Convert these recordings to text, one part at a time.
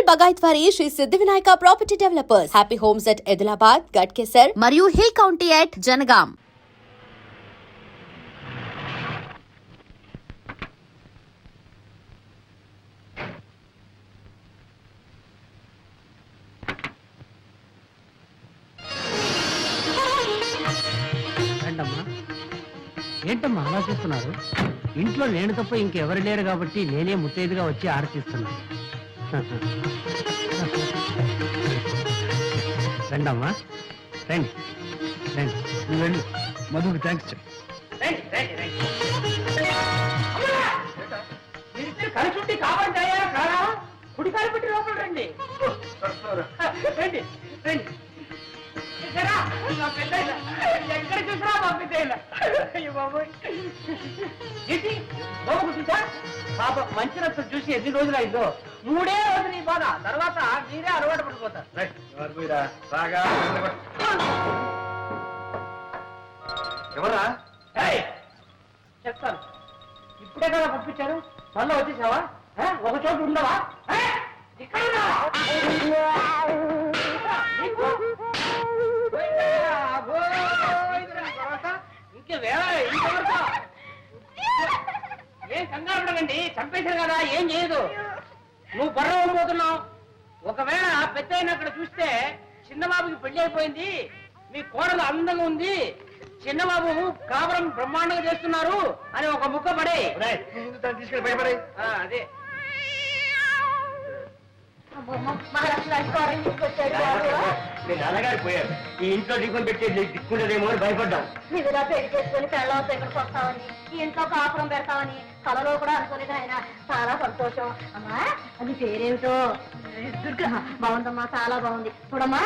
బగాయత్ వారి శ్రీ సిద్ధి Vinayaka property developers. Happy homes at Edilabad, Ghatkesar మరియు hill county at Jangaon. ఏంటమ్మా అలా చూస్తున్నారు? ఇంట్లో నేను తప్ప ఇంకెవరు లేరు కాబట్టి నేనే ముత్తైదుగా వచ్చి ఆరతిస్తున్నాను. రండమ్మా, రండి రండి. నువ్వు వెళ్ళు, మధుకి థ్యాంక్స్ చెప్పు. కలిసి కావాలంటాయా కారా? కుడి కాలు పెట్టి లోపల రండి. రండి రండి. ఎక్కడ చూసినా మా పెద్ద పాప మంచి రక్తం చూసి ఎన్ని రోజులు అయిందో. 3 రోజులు నీ బాధ, తర్వాత మీరే అలవాటు పడిపోతారు. ఎవరా? చెప్తాను. ఇప్పుడే కదా పంపించారు, మళ్ళీ వచ్చేసావా? ఒక చోటు ఉండవా? ఏం కంగారు ఉండకండి, చంపేశారు కదా, ఏం చేయదు. నువ్వు బొర్రపోతున్నావు. ఒకవేళ పెద్ద అక్కడ చూస్తే చిన్నబాబుకి పెళ్లి అయిపోయింది, మీ కోడలు అందంగా ఉంది, చిన్నబాబు కాపురం బ్రహ్మాండంగా చేస్తున్నారు అని ఒక ముక్క పడే తీసుకెళ్ళి భయపడే. అదే మీ నాన్నగారు పోయారు, ఈ ఇంట్లో దిక్కుని పెట్టి దిక్కుంటదేమో అని భయపడ్డాం. నిధులా పెళ్లి చేసుకుని పెళ్ళవతో ఇక్కడికి వస్తామని, ఈ ఇంట్లో కాపురం పెడతామని కలలో కూడా అనుకోలేదు ఆయన. చాలా సంతోషం. అమ్మా అది పేరేమిటో? దుర్గా. బాగుందమ్మా, చాలా బాగుంది. చూడమ్మా,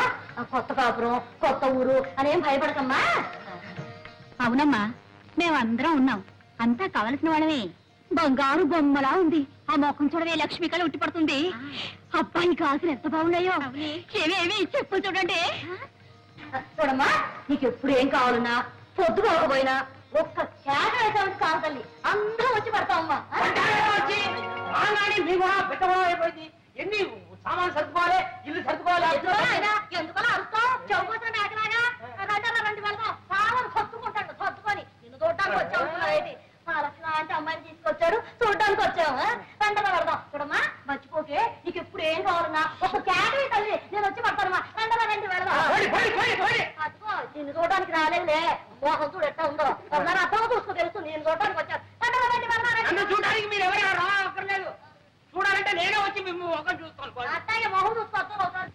కొత్త కాపురం, కొత్త ఊరు అనేం భయపడకమ్మా. అవునమ్మా, మేమందరం ఉన్నాం, అంతా కావలసిన వాళ్ళమే. బంగారు బొమ్మలా ఉంది. ఆ మొఖం చూడవే, లక్ష్మి కళ ఉట్టి పడుతుంది. అబ్బాయి కాసులు ఎంత బాగున్నాయో. ఏమేమి చెప్పు చూడండి. చూడమ్మా, నీకు ఎప్పుడు ఏం కావాలన్నా, పొద్దుకోకపోయినా ఒక్క చేట వేసామని కాదు తల్లి, అందరూ వచ్చి పడతామమ్మా. అయిపోయింది. ఎన్ని సామాన్లు సర్దుకోవాలి, ఇల్లు సర్దుకోవాలి. ఎందుకలా అరుస్తావు? చెవుకోసం మేకలాగా రండి వెళ్దాం. సామాను సర్దుకుంటాడు, సర్దుకొని నిన్ను చూడటానికి వచ్చావు. అంటే అమ్మాయిని తీసుకొచ్చాడు, చూడడానికి వచ్చావు. వెంటనే పడదాం. చూడమ్మా, మర్చిపోకే, నీకు ఎప్పుడు ఏం కావాలన్నా ఒక క్యాటరీ తల్లి, నేను వచ్చి పడతానమ్మా. వెంటనే రండి వెళ్దాం. అదిగో నిన్ను చూడడానికి రాలేదులే, మోహం చూడు ఎట్టా ఉందో. ఒకసారి అర్థం చూసుకో, తెలుసు నేను చూడడానికి వచ్చాను. వెంటనే రండి వెళ్దాం. చూడడానికి మీరు ఎవరైనా రా అక్కర్లేదు, చూడాలంటే నేనే వచ్చి మేము ఒక చూసుకోవాలి. అట్టాగే మొహం చూసుకోవచ్చు ఒకసారి.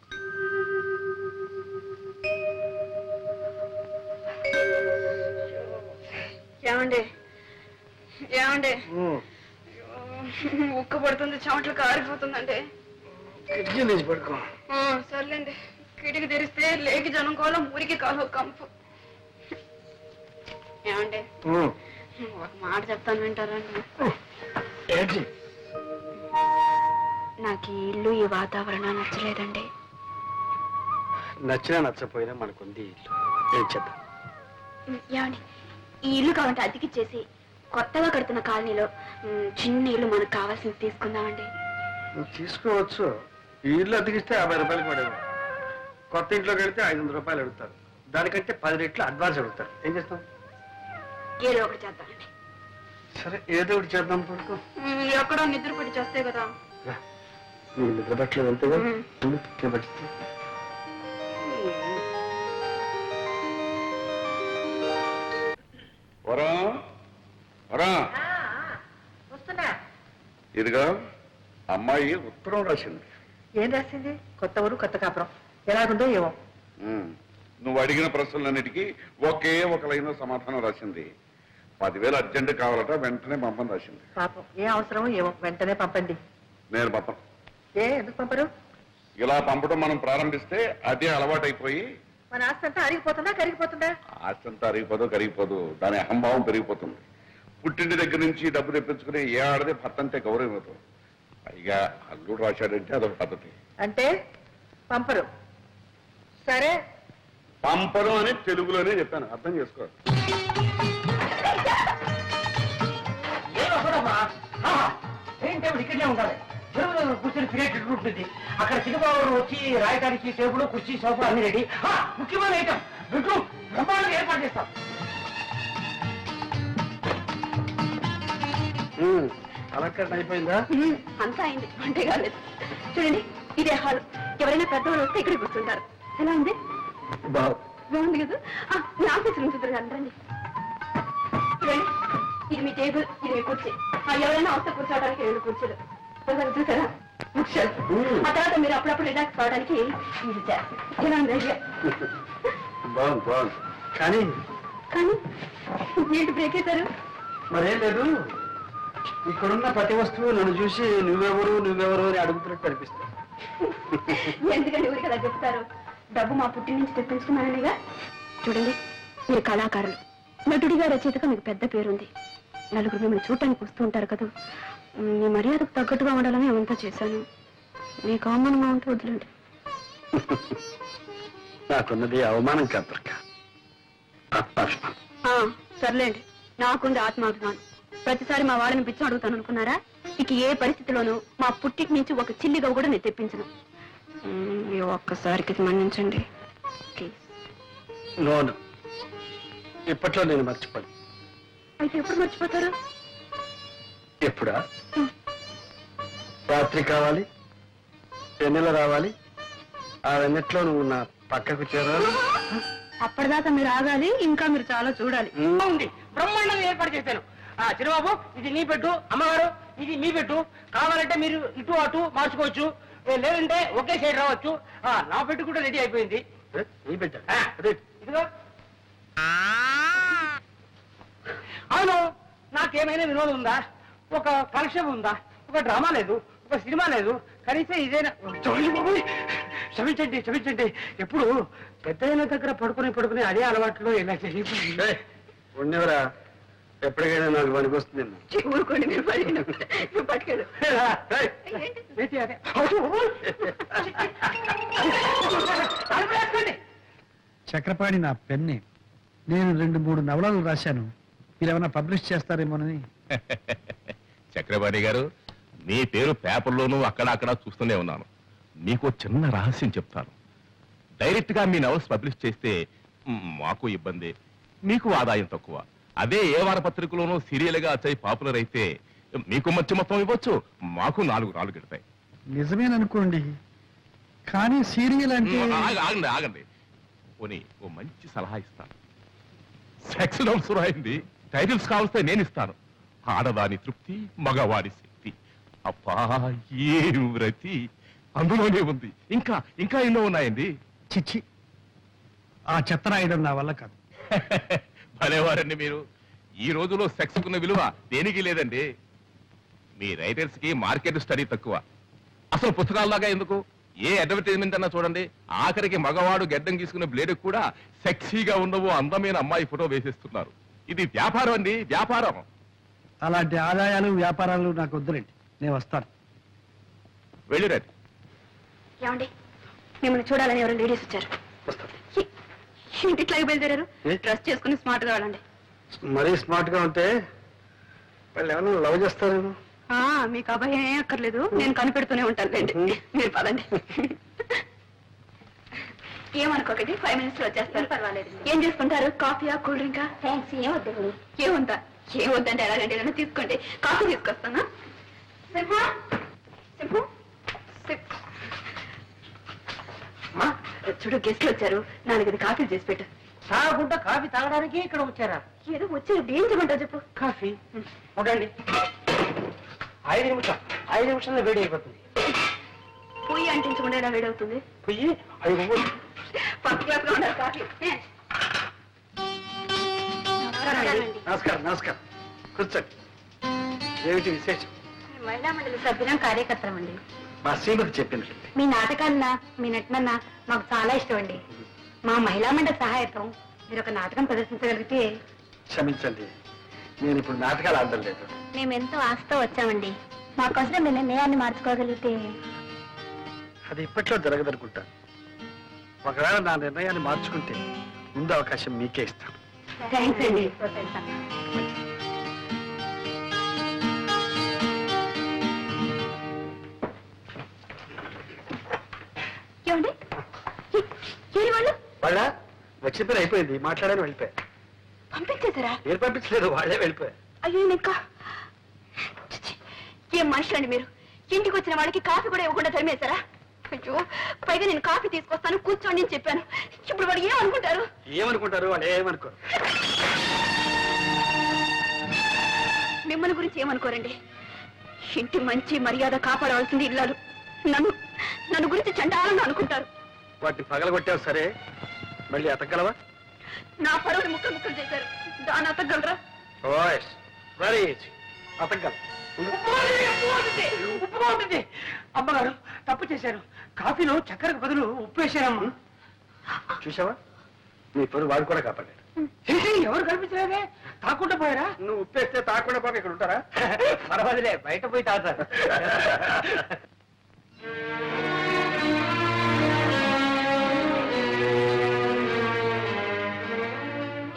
ఏమండి ఏమండి, ఉక్క పడుతుంది, చెమట్లు కారిపోతుందండి. పడుకో. సర్లేండి, కిటికీ తెరిస్తే లేకి జనం కోలం, ఊరికి కాలు కంపు. ఏమండి, ఒక మాట చెప్తాను, వింటారండి? నాకు ఈ ఇల్లు, ఈ వాతావరణం నచ్చలేదండి. నచ్చినా నచ్చపోయినా మనకుంది ఇల్లు, ఏం చేద్దాం? ఏమండి, ఈ ఇల్లు కావాలంటే అతికిచ్చేసి కొత్తగా కడుతున్న కాలనీలో చిన్న ఇల్లు మనకు కావాల్సింది తీసుకుందామండి. తీసుకోవచ్చు. ఈ ఇల్లు అతికిస్తే 50 రూపాయలు పడేది. కొత్త ఇంట్లోకి వెళ్తే 500 రూపాయలు అడుగుతారు. దానికంటే 10 రెట్లు అడ్వాన్స్ అడుగుతారు. ఏం చేస్తాం? ఏదో ఒకటి చేద్దామండి. సరే, ఏదో ఒకటి చేద్దాం. పడుకో. ఎక్కడో నిద్ర పట్టి చేస్తే కదా. నీకు నిద్ర పట్టలేదు అంతేగా? పట్టిస్తే ఇదిగా అమ్మాయి ఉత్తరం రాసింది. ఏం రాసింది? కొత్త ఊరు, కొత్త కాపురం, ఎలాగుందో ఏమో. నువ్వు అడిగిన ప్రశ్నలన్నిటికీ ఒకే ఒక లైన్ సమాధానం రాసింది. 10,000 అర్జెంట్ కావాలట, వెంటనే పంపని రాసింది. పాపం, ఏ అవసరమో ఏమో, వెంటనే పంపండి. నేను పంపను. ఎందుకు పంపరు? ఇలా పంపడం మనం ప్రారంభిస్తే అదే అలవాటు అయిపోయి మన ఆస్తి అంతా అరిగిపోతుందా, కరిగిపోతుందా? ఆస్తి అంతా అరిగిపోదు, కరిగిపోదు, దాని అహంభావం పెరిగిపోతుంది. పుట్టింటి దగ్గర నుంచి డబ్బు తెప్పించుకుని ఏ ఆడదే భర్త అంటే గౌరవం ఇవ్వదు. పైగా అల్లుడు రాశాడంటే అదొక పద్ధతి. అంటే పంపరు. సరే, పంపరు అని తెలుగులోనే చెప్పాను, అర్థం చేసుకో. ఇక్కడే ఉండాలి. చెరువు దగ్గర కూర్చొని తినేటట్టు ఉంటుంది. అక్కడ చిన్నబాబు వచ్చి రాయడానికి టేబుల్ కుర్చీ సోఫా అన్ని రెడీ. ముఖ్యమైన ఐటమ్ బెడ్రూమ్ బ్రహ్మాండంగా ఏర్పాటు చేస్తాం. అలంకరణ అయిపోయిందా? అంతా అయింది, అంటే కాలేదు. చూడండి, ఇదే హాల్. ఎవరైనా పెద్దవాళ్ళు వస్తే ఇక్కడ కూర్చుంటారు. ఎలా ఉంది? బాగుంది కదా. మీ ఆఫీస్ రూమ్ చూద్దరు రండి. చూడండి, ఇది మీ టేబుల్, ఇది మీ కుర్చీ. ఎవరైనా వస్తే కూర్చోవడానికి 2 కుర్చీలు చూసారా? ఆ తర్వాత మీరు అప్పుడప్పుడు రిలాక్స్ కావడానికి ఇది చేస్తారు. ఎలా ఉంది ఐడియా? బాగుంది బాగుంది. కానీ కానీ ఏంటి బ్రేక్ అవుతారు? మరేం లేదు, ఇక్కడున్న ప్రతి వస్తువు నన్ను చూసి నువ్వెవరు అని అడుగుతున్నట్టు అనిపిస్తుంది. ఎందుకంటే ఊరికి అలా చెప్తారు? డబ్బు మా పుట్టి నుంచి తెప్పించుకున్నాననిగా. చూడండి, మీరు కళాకారులు, నటుడిగా రచయితగా మీకు పెద్ద పేరుంది. నలుగురు మిమ్మల్ని చూడటానికి వస్తూ ఉంటారు కదా. మీ మర్యాదకు తగ్గట్టుగా ఉండాలని అవంతా చేశాను. మీకు అవమానంగా ఉంటే వదిలేండి. నాకున్నది అవమానం కాదు దుర్గ, ఆత్మాభిమానం. సర్లేండి, నాకుంది ఆత్మాభిమానం. ప్రతిసారి మా వాళ్ళని పిచ్చం అడుగుతాను అనుకున్నారా? ఇక ఏ పరిస్థితిలోనూ మా పుట్టికి నుంచి ఒక చిల్లిగా కూడా నేను తెప్పించను. ఈ ఒక్కసారికి మన్నించండి ప్లీజ్. నోను, ఇప్పట్లో నేను మర్చిపోను. అయితే ఎప్పుడు మర్చిపోతారు? ఎప్పుడా? రాత్రి కావాలి, వెన్నెల రావాలి, ఆ వెన్నెట్లో నువ్వు నా పక్కకు చేరాలి. అప్పటిదాకా మీరు ఆగాలి, ఇంకా మీరు చాలా చూడాలి. ఉంది, బ్రహ్మాండంగా ఏర్పాటు చేశాను. చిన్నబాబు, ఇది నీ పెట్టు, అమ్మగారు ఇది మీ పెట్టు. కావాలంటే మీరు ఇటు అటు మార్చుకోవచ్చు, లేదంటే ఒకే సైడ్ రావచ్చు. నా పెట్టు కూడా రెడీ అయిపోయింది. నీ పెట్ట ఇదిగో. అవును, నాకేమైనా వినోదం ఉందా? ఒక కలెక్షన్ ఉందా? ఒక డ్రామా లేదు, ఒక సినిమా లేదు, కనీసం ఇదేనా? క్షమించండి క్షమించండి. ఎప్పుడు పెద్దయిన దగ్గర పడుకుని అదే అలవాట్లో ఇలా చేసి ఉండేవరా, ఎప్పటికైనా నాకు పనికొస్తుంది. ఊరుకోండి, మీరు పట్టుకెళ్ళు. చక్రపాణి నా పెన్నే. నేను 2-3 నవలలు రాశాను, మీరేమైనా పబ్లిష్ చేస్తారేమోనని. చక్రపాణి గారు, మీ పేరు పేపర్లోనూ అక్కడ చూస్తూనే ఉన్నాను. మీకు చిన్న రహస్యం చెప్తాను. డైరెక్ట్ గా మీ నవల్స్ పబ్లిష్ చేస్తే మాకు ఇబ్బంది, మీకు ఆదాయం తక్కువ. అదే ఏ వారపత్రికలోనూ సీరియల్ గా వచ్చి పాపులర్ అయితే మీకు మంచి మొత్తం ఇవ్వచ్చు, మాకు 4 రాళ్ళు గిడతాయి. నిజమేననుకోండి, కానీ సీరియల్ అంటే ఆగండి పోనీ ఓ మంచి సలహా ఇస్తాను. సెక్స్ నోట్స్ రాయింది, టైటిల్స్ కావలిస్తే నేను ఇస్తాను. ఆడదాని తృప్తి, మగవాడి శక్తి. అబ్బా, ఏ వ్రతి అందులోనే ఉంది. ఇంకా ఎన్నో ఉన్నాయండి. చిచ్చి, ఆ చెత్త రాయడం నా వల్ల కాదు. భలేవారండి మీరు. ఈ రోజులో సెక్స్ కున్న విలువ దేనికి లేదండి. మీ రైటర్స్ కి మార్కెట్ స్టడీ తక్కువ. అసలు పుస్తకాల్లాగా ఎందుకు, ఏ అడ్వర్టైజ్మెంట్ అన్నా చూడండి, ఆఖరికి మగవాడు గెడ్డం గీసుకునే బ్లేడ్ కూడా సెక్సీగా ఉండవు అందమైన అమ్మాయి ఫోటో వేసేస్తున్నారు. ఇది వ్యాపారం అండి, వ్యాపారం. అలాంటి ఆదాయాలు వ్యాపారాలు నాకు వద్దులేండి, నేను వస్తాను. వెళ్ళిరండి. ఏమండి, మిమ్మల్ని చూడాలని ఎవరు లేడీస్ వచ్చారు. ఇంటిట్లాగే బయలుదేరారు. డ్రెస్ చేసుకుని స్మార్ట్ గా వెళ్ళండి. మరీ స్మార్ట్ గా ఉంటే వాళ్ళు ఏమన్నా లవ్ చేస్తారేమో. మీకు అభయం ఏం అక్కర్లేదు, నేను కనిపెడుతూనే ఉంటాను లేండి. మీరు పదండి. ఏమనుకోకండి, 5 minutes లో వచ్చేస్తారు. పర్వాలేదు. ఏం చేసుకుంటారు? కాఫీయా, కూల్ డ్రింకా? థ్యాంక్స్, ఏమొద్దండి. ఏమొద్దంటే ఎలాగంటే ఏదైనా తీసుకోండి. కాఫీ తీసుకొస్తానా? సింహం సింహం చూడు, గెస్ట్లు వచ్చారు, 4 కాఫీ చేసి పెట్టు. తాగకుండా కాఫీ తాగడానికి ఇక్కడ వచ్చారా? ఏదో వచ్చారు, ఏం చెప్పంటావు చెప్పు. కాఫీ ఉండండి, 5 నిమిషాల్లో వేడి అయిపోతుంది. పొయ్యి అంటించకుండా ఎలా వేడవుతుంది? పొయ్యి 5 ఫస్ట్ క్లాస్ లో ఉండాలి కాఫీ. నమస్కారం. కూర్చోండి. ఏమిటి విశేషం? మహిళా మండలి సభ్యులం, కార్యకర్తలం అండి. మా శ్రీమతి చెప్పింది. మీ నాటకాలన్నా మీ నటనన్నా మాకు చాలా ఇష్టం అండి. మా మహిళా మండలి సహాయకం మీరు ఒక నాటకం ప్రదర్శించగలిగితే. క్షమించండి, నేను ఇప్పుడు నాటకాలు ఆడడం లేదు. మేమెంతో ఆశతో వచ్చామండి. మాకోసం మీ నిర్ణయాన్ని మార్చుకోగలిగితే. అది ఇప్పట్లో జరగదనుకుంటా. ఒకవేళ నా నిర్ణయాన్ని మార్చుకుంటే ముందు అవకాశం మీకే ఇస్తాను. థ్యాంక్స్ అండి. ఏమండి ఏరి వాళ్ళు వాళ్ళ వచ్చిన పని అయిపోయింది, మాట్లాడని వెళ్ళిపోయా. పంపించేశారా? ఏం పంపించలేదు, వాళ్ళే వెళ్ళిపోయా. అయ్యో ఇంకా ఏం మనుషులండి మీరు? ఇంటికి వచ్చిన వాళ్ళకి కాఫీ కూడా ఇవ్వకుండా తరిమేశారా? అయ్యో, పైగా నేను కాఫీ తీసుకొస్తాను కూర్చోండి అని చెప్పాను. ఇప్పుడు వాడు ఏమనుకుంటారు? ఏమనుకుంటారు వాళ్ళు? ఏమనుకోరు. మిమ్మల్ని గురించి ఏమనుకోరండి. ఇంటి మంచి మర్యాద కాపాడవలసింది ఇల్లాలు. నన్ను గురించి చండాలంగా అనుకుంటారు. వాటిని పగలగొట్టావు సరే, మళ్ళీ అతగలవా? నా పరువుని ముక్కలు ముక్కలు చేశారు, దాన్ని అతగలరా? ఓయ్ వెరీ ఈజీ, అతగలం. ఉప్పుగా ఉంటుంది. అమ్మగారు తప్పు చేశారు. కాఫీలో చక్కెరకు బదులు ఉప్పు వేశారమ్మా. చూసావా, నీ పని వాడు కూడా కాపాడాడు. ఎవరు కనిపించలేదే, తాకుండా పోయారా? నువ్వు ఉప్పేస్తే తాకుండా పోక ఇక్కడ ఉంటారా? పర్వాలేదే, బయట పోయి తాగుతారు.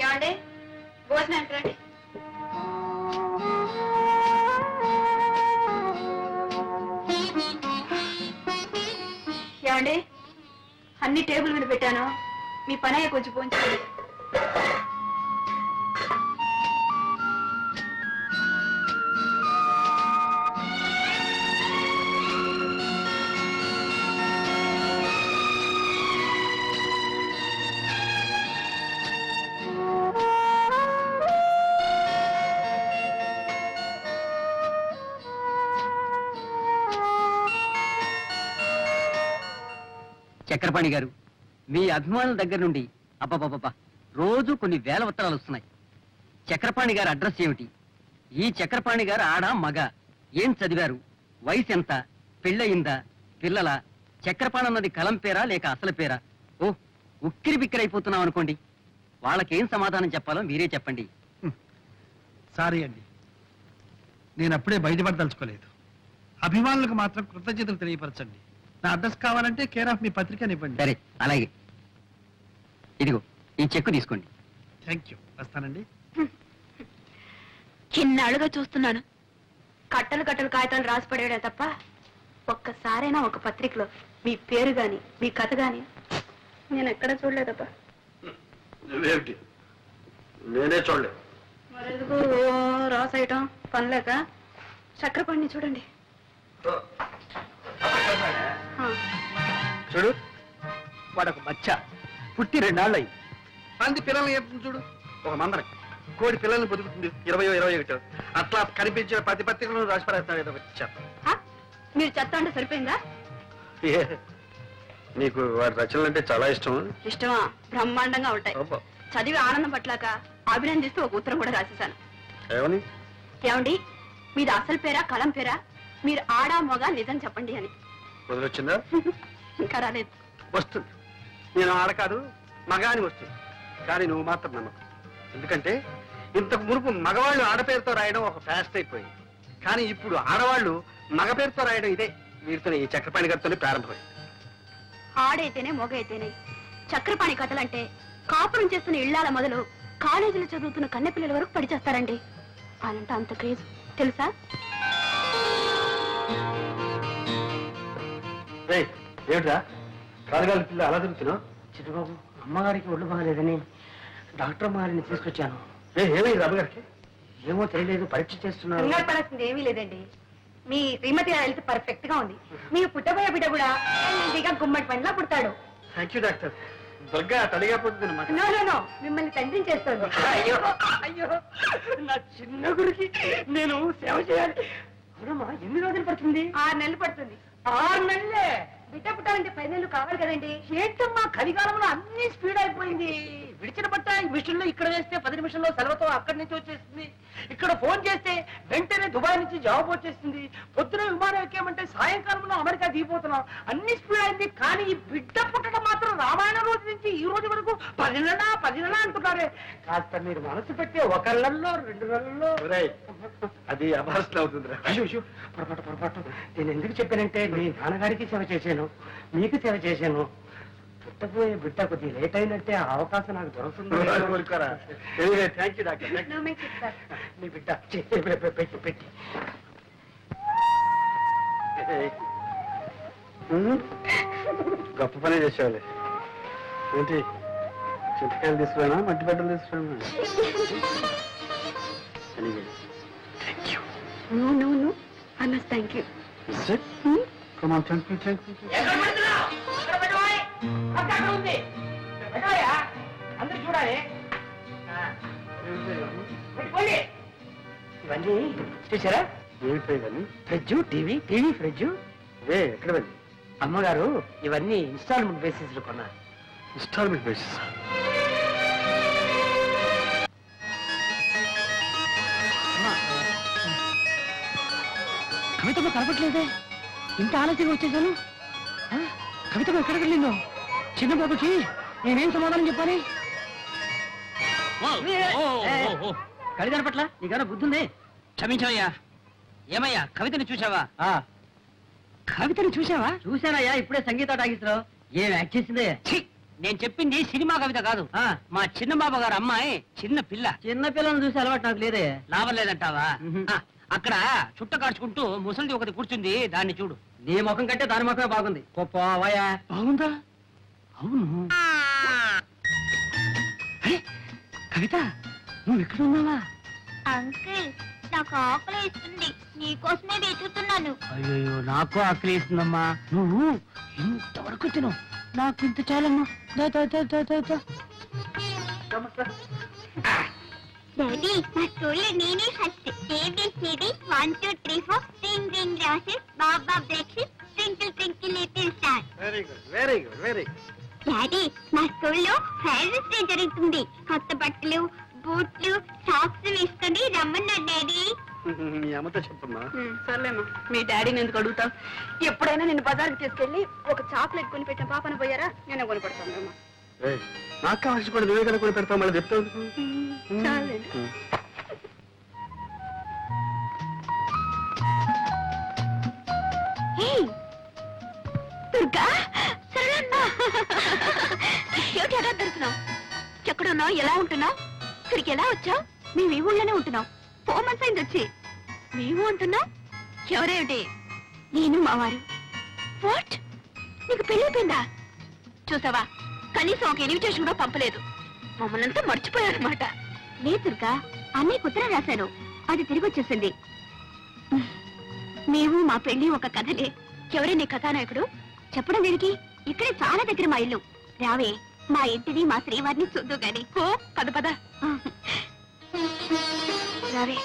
ఏమండి భోజనం రండి. ఏమండి అన్ని టేబుల్ మీద పెట్టాను, మీ పని అయ్యే కొంచెం పోంచండి. చక్రపాణి గారు, మీ అభిమానుల దగ్గర నుండి అబ్బబ్బబ్బా రోజు కొన్ని వేల ఉత్తరాలు వస్తున్నాయి. చక్రపాణి గారి అడ్రస్ ఏమిటి? ఈ చక్రపాణి గారు ఆడ మగ, ఏం చదివారు, వయసు ఎంత, పెళ్ళయిందా, పిల్లల, చక్రపాణి అన్నది కలం పేరా లేక అసలు పేరా? ఓ ఉక్కిరి బిక్కిరి అయిపోతున్నాం అనుకోండి. వాళ్ళకేం సమాధానం చెప్పాలో మీరే చెప్పండి. సారీ అండి, నేను అప్పుడే బయటపడదలుచుకోలేదు. అభిమానులకు మాత్రం కృతజ్ఞతలు తెలియపరచండి. నా అడ్రస్ కావాలంటే కేర్ ఆఫ్ మీ పత్రికనివ్వండి. సరే అలాగే, ఇదిగో ఈ చెక్కు తీసుకోండి. థ్యాంక్ యూ, వస్తానండి. చిన్నాళ్ళుగా చూస్తున్నాను కట్టలు కట్టలు కాగితాలు రాసి పడేయడే తప్ప ఒక్కసారైనా ఒక పత్రికలో మీ పేరు గాని మీ కథ గాని నేను ఎక్కడ చూడలేదబ్బా. నువ్వేమిటి, నేనే చూడలేదు. మరెందుకు రాసేయటం పనిలేక? చక్రపాణిని చూడండి. చూడు, వాడొక బచ్చ పుట్టి 2 నాళ్ళు అయింది. మంది పిల్లల్ని చెప్తుంది చూడు, ఒక మందర కోడి పిల్లల్ని బతుకుతుంది 20-21. అట్లా కనిపించిన ప్రతి పత్రికలను రాసి పడేస్తాడు ఏదో చెత్త. మీరు చెత్త అంటే సరిపోయిందా? నీకు వాడి రచనలు అంటే చాలా ఇష్టం. ఇష్టమా? బ్రహ్మాండంగా ఉంటాయి. అబ్బా. చదివి ఆనందం పట్లాక అభినందిస్తూ ఒక ఉత్తరం కూడా రాసేశాను. ఏమని? ఏమండి, మీది అసలు పేరా కలం పేరా? మీరు ఆడా మగ నిజం చెప్పండి అని. వదిలొచ్చిందా? ఇంకా రాలేదు. వస్తుంది. నేను ఆడ కాదు మగాని వస్తుంది, కానీ నువ్వు మాత్రం నమ్మకం. ఎందుకంటే ఇంతకు మునుపు మగవాళ్ళు ఆడపేరుతో రాయడం ఒక ఫ్యాస్ట్ అయిపోయింది, కానీ ఇప్పుడు ఆడవాళ్ళు మగ పేరుతో రాయడం ఇదే వీరితో, ఈ చక్రపాణి గారితోనే ప్రారంభమైంది. ఆడైతేనే మొగ అయితేనే చక్రపాణి కథలంటే కాపురం చేస్తున్న ఇళ్లాల మొదలు కాలేజీలో చదువుతున్న కన్నెపిల్లల వరకు పడి చేస్తారండి. అనంటే అంత క్రేజ్ తెలుసా? ఏమిట్రా కాలుగాలి పిల్ల అలా తిరుగుతున్నావు? చిట్టుబాబు, అమ్మగారికి ఒళ్ళు బాగలేదని డాక్టర్ అమ్మగారిని తీసుకొచ్చాను. ఏమైంది అమ్మగారికి? ఏమో తెలియలేదు, పరీక్ష చేస్తున్నారు. కంగారు పడాల్సింది ఏమీ లేదండి. మీ శ్రీమతి హెల్త్ పర్ఫెక్ట్ గా ఉంది. మీరు పుట్టబోయే బిడ్డ కూడా హెల్తీగా గుమ్మడి పండ్లా పుడతాడు. Thank you doctor. దుర్గా తడిగా పోతుంది అన్నమాట. నో నో నో, మిమ్మల్ని తండ్రి చేస్తుంది. అయ్యో అయ్యో, నా చిన్న గురికి నేను సేవ చేయాలి. అవునమ్మా, ఎన్ని రోజులు పడుతుంది? 6 నెలలు పడుతుంది. 6 నెలలే? బిడ్డ పుట్టాలంటే 10 నెలలు కావాలి కదండి. ఏంటమ్మా, కలికాలంలో అన్ని స్పీడ్ అయిపోయింది. విడిచిన బట్ట ఈ మిషన్ లో ఇక్కడ వేస్తే 10 నిమిషంలో సెలవుతో అక్కడి నుంచి వచ్చేస్తుంది. ఇక్కడ ఫోన్ చేస్తే వెంటనే దుబాయ్ నుంచి జవాబు వచ్చేస్తుంది. పొద్దున విమానం ఎక్కామంటే సాయంకాలంలో అమెరికా దిగిపోతున్నాం. అన్ని స్పీడ్ అయింది, కానీ ఈ బిడ్డ పుట్టడం మాత్రం రామాయణ రోజు నుంచి ఈ రోజు వరకు 10 నెలల అంటున్నారే. కాస్త మీరు మనసు పెట్టి 1 నెలలో 2 నెలల్లో. అది అభాస్లో అవుతుంది. అయ్యో, పొరపాటు. నేను ఎందుకు చెప్పానంటే, మీ నాన్నగారికి సేవ చేశాను, మీకు సేవ చేశాను. పుట్టబోయే బిడ్డ కొద్దిగా లేట్ అయినట్టే ఆ అవకాశం నాకు దొరుకుతుంది. Thank you doctor. No make it, sir. నీ బిడ్డ పెట్టి Hmm? గొప్ప పనే చేసేవాళ్ళే. ఏంటి చింతకాయలు తీసుకురానా మట్టి బట్టలు తీసుకురానా? నువ్వు అన్న thank you. Come on, thank you. ఎక్కడ పెడుతున్నావు? అక్కడ పెట్టబోయ్. అక్కడ ఉంది. పెట్టబోయా? అందరూ చూడాలి. పెట్టుకోండి. ఇవన్నీ చూసారా? ఏమిటో ఇవన్నీ? Fridge, TV fridge. ఎక్కడ వెళ్ళి? అమ్మగారు ఇవన్నీ ఇన్స్టాల్మెంట్ బేసిస్ లో కొన్నారు. Instalment basis. కవితమ్మ కనపట్లేదే, ఇంత ఆలస్యంగా వచ్చేసాను. కవితమ్మ ఎక్కడికి వెళ్ళిందో? చిన్న బాబుకి నేనేం సమాధానం చెప్పాలి? కవి కనపట్ల నీకన్నా బుద్ధుంది. క్షమించవయ్యా. ఏమయ్యా కవితని చూసావా? కవితని చూసావా? చూశానయ్యా, ఇప్పుడే సంగీత టాకీస్లో. ఏం యాక్ట్ చేసిందే? ఛీ! నేను చెప్పింది సినిమా కవిత కాదు. మా చిన్న బాబు గారు అమ్మాయి చిన్న పిల్ల. చిన్న పిల్లలను చూసి అలవాటు నాకు లేదే. లాభం లేదంటావా? మ్మ్. అక్కడ చుట్ట కాడ్చుకుంటూ ముసలిది ఒకటి కూర్చుంది, దాన్ని చూడు. నీ ముఖం కంటే దాని ముఖమే బాగుంది. పోవాయా? బాగుందా? అవును. అరే, కవిత నువ్వు ఇక్కడ ఉన్నావా? అంకుల్ నాకు ఆకలి ఇస్తుంది, నీకోసమే వెతుకుతున్నాను. అయ్యో నాకు ఆకలి వేస్తుందమ్మా. నువ్వు ఇంతవరకు తిను, నాకు ఇంత చాలమ్మా. డాడీ మా స్కూల్లో నేనే first. ABCD 1 2 3 4 ring ring roses బాబా breakfast twinkle twinkle little star. Very good, very good, very good. Daddy మా స్కూల్లో ఫేర్నెస్ డే జరుగుతుంది. కొత్త బట్టలు, బూట్లు, సాక్స్ వేసుకొని రమ్మన్నారు డాడీ. మీ అమ్మతో చెప్పమ్మా. సర్లేమ్మా, మీ డాడీని ఎందుకు అడుగుతావు? ఎప్పుడైనా నేను బజార్కి తీసుకెళ్ళి ఒక చాక్లెట్ కొని పెట్టిన పాపన పోయారా? నేనే కొని పెడతాను. నాకు కావాల్సి కూడా నువ్వే కదా కూడా పెడతావు, మళ్ళీ చెప్తావు. చాలండి. దుర్గా, సరళమ్మ, ఏమిటి ఎలా దొరుకుతున్నావు? ఎక్కడున్నావు? ఎలా ఉంటున్నావు? ఇక్కడికి ఎలా వచ్చావు? మేము ఈ ఊళ్ళోనే ఉంటున్నాం. 4 months అయింది వచ్చి. మేము ఉంటున్నాం? ఎవరేమిటి? నేను మా వారు. వాట్? నీకు పెళ్ళైపోయిందా? చూసావా, కనీసం ఒక ఇన్విటేషన్ కూడా పంపలేదు. మమ్మల్ని అంతా మర్చిపోయారనమాట. లేదు దుర్గా, అన్నయ్య ఉత్తరం రాశాను, అది తిరిగి వచ్చేసింది. మేము మా పెళ్లి ఒక కథలే. ఎవరే నీ కథానాయకుడు? చెప్పడం దేనికి? ఇక్కడే చాలా దగ్గర మా ఇల్లు. రావే, మా ఇంటిని మా శ్రీవారిని చూద్దు గాని. ఓ పద పద. రావే.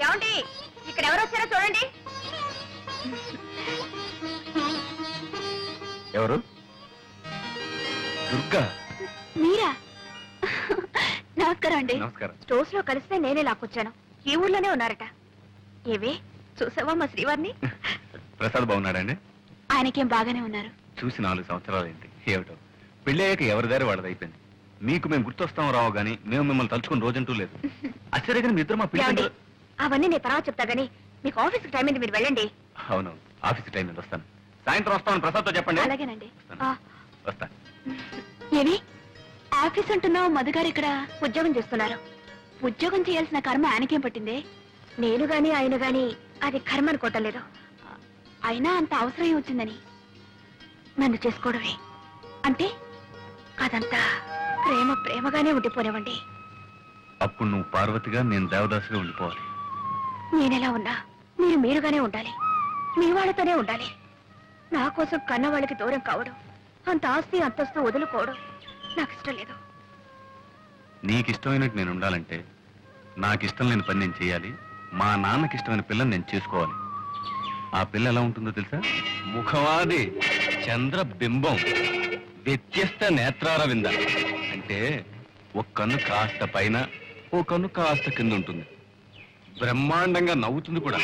ఏమండి, ఇక్కడ ఎవరు వచ్చారో చూడండి. ఎవరు? దుర్గా. మీరా? నమస్కారం అండి. నమస్కారం. స్టోర్స్ లో కలిస్తే నేనే లాక్కొచ్చాను. ఈ ఊర్లోనే ఉన్నారట. ఏవే, చూసావా మా శ్రీవారిని? ప్రసాద్ బాగున్నాడండి? ఆయనకేం బాగానే ఉన్నారు. చూసి 4 సంవత్సరాలైంది. ఏమిటో పెళ్ళి అయ్యాక ఎవరి దారి వాళ్ళది అయిపోయింది. మీకు మేము గుర్తొస్తాం రావు గానీ మేము మిమ్మల్ని తలుచుకుని రోజంటూ లేదు. ఆశ్చర్యగా మీ ఇద్దరు మా ఏమండి, పిల్లలు. అవన్నీ నేను తర్వాత చెప్తా గానీ మీకు ఆఫీస్కి టైం అయింది, మీరు వెళ్ళండి. అవును, ఆఫీస్ టైం మీద వస్తాను. సాయంత్రం వస్తామని ప్రసాద్తో చెప్పండి. అలాగేనండి. వస్తాను. ఆ, వస్తా. ఏమి ఆఫీస్ అంటున్నావు? మధుగారు ఇక్కడ ఉద్యోగం చేస్తున్నారు. ఉద్యోగం చేయాల్సిన కర్మ ఆయనకేం పట్టింది? నేను గాని ఆయన గాని అది కర్మ అనుకోవటం లేదు. అయినా అంత అవసరం వచ్చిందని నన్ను చేసుకోవడమే అంటే అదంతా ప్రేమ ప్రేమగానే ఉండిపోనివ్వండి. అప్పుడు నువ్వు పార్వతిగా, నేను దేవదాసుగా ఉండిపోవాలి. నేనెలా ఉన్నా మీరు మీరుగానే ఉండాలి. మీ వాళ్ళతోనే ఉండాలి. నా కోసం కన్న వాళ్ళకి దూరం కావడం, అంత ఆస్తి అంతస్తు వదులుకోవడం నాకు ఇష్టం లేదు. నీకు ఇష్టమైనట్టు నేను ఉండాలంటే నాకు ఇష్టం లేని పని నేను చేయాలి. మా నాన్నకి ఇష్టమైన పిల్లని నేను చేసుకోవాలి. ఆ పిల్ల ఎలా ఉంటుందో తెలుసా? ముఖవాది, చంద్రబింబం, వ్యత్యస్త నేత్రారవింద. అంటే ఒక కన్ను కాస్త పైన, ఓ కన్ను కాస్త కింద ఉంటుంది. బ్రహ్మాండంగా నవ్వుతుంది కూడా.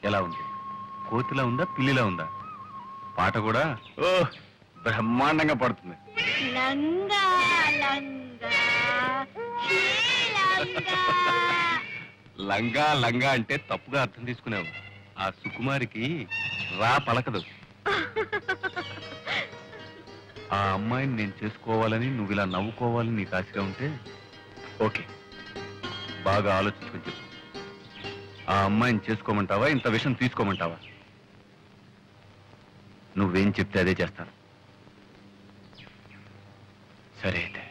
ఎలా ఉంది? కోతిలా ఉందా, పిల్లిలా ఉందా? పాట కూడా ఓ బ్రహ్మాండంగా పడుతుంది. లంగా లంగా లంగా. లంగా లంగా అంటే తప్పుగా అర్థం తీసుకున్నావు. ఆ సుకుమారికి రా పలకదు. ఆ అమ్మాయిని నేను చేసుకోవాలని, నువ్వు ఇలా నవ్వుకోవాలని నీకు ఆశగా ఉంటే ఓకే, బాగా ఆలోచించుకుని చెప్పు. ఆ అమ్మాయిని చేసుకోమంటావా, ఇంత విషయం తీసుకోమంటావా? నువ్వేం చెప్తే అదే చేస్తాను. సరే అయితే.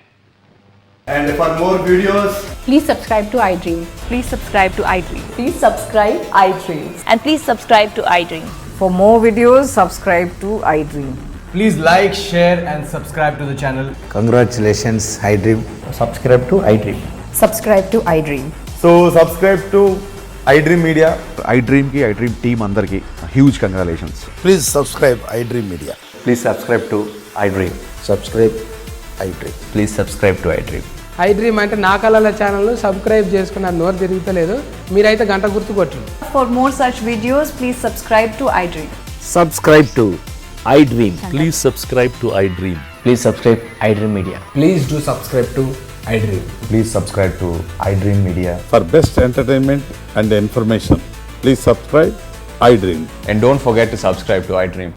And for more videos, Please subscribe to iDream. Please subscribe to iDream. Please subscribe iDream. And please subscribe to iDream. For more videos, subscribe to iDream. please like, share and subscribe to the channel. Congratulations, iDream. Subscribe to iDream. Subscribe to iDream. So subscribe to iDream Media. iDream ki iDream team andarki huge congratulations. Please subscribe iDream Media. Please subscribe to iDream. Subscribe iDream. Please subscribe to iDream. iDream అంటే నా కళల channel subscribe చేసుకున్న నోరు తిరుగుతలేదు. మీరైతే గంట గుర్తు కొట్టండి. For more such videos, please subscribe to iDream. Subscribe to iDream. Please subscribe to iDream. Please subscribe iDream Media. Please do subscribe to iDream. Please subscribe to iDream Media. For best entertainment and information, please subscribe iDream. And don't forget to subscribe to iDream.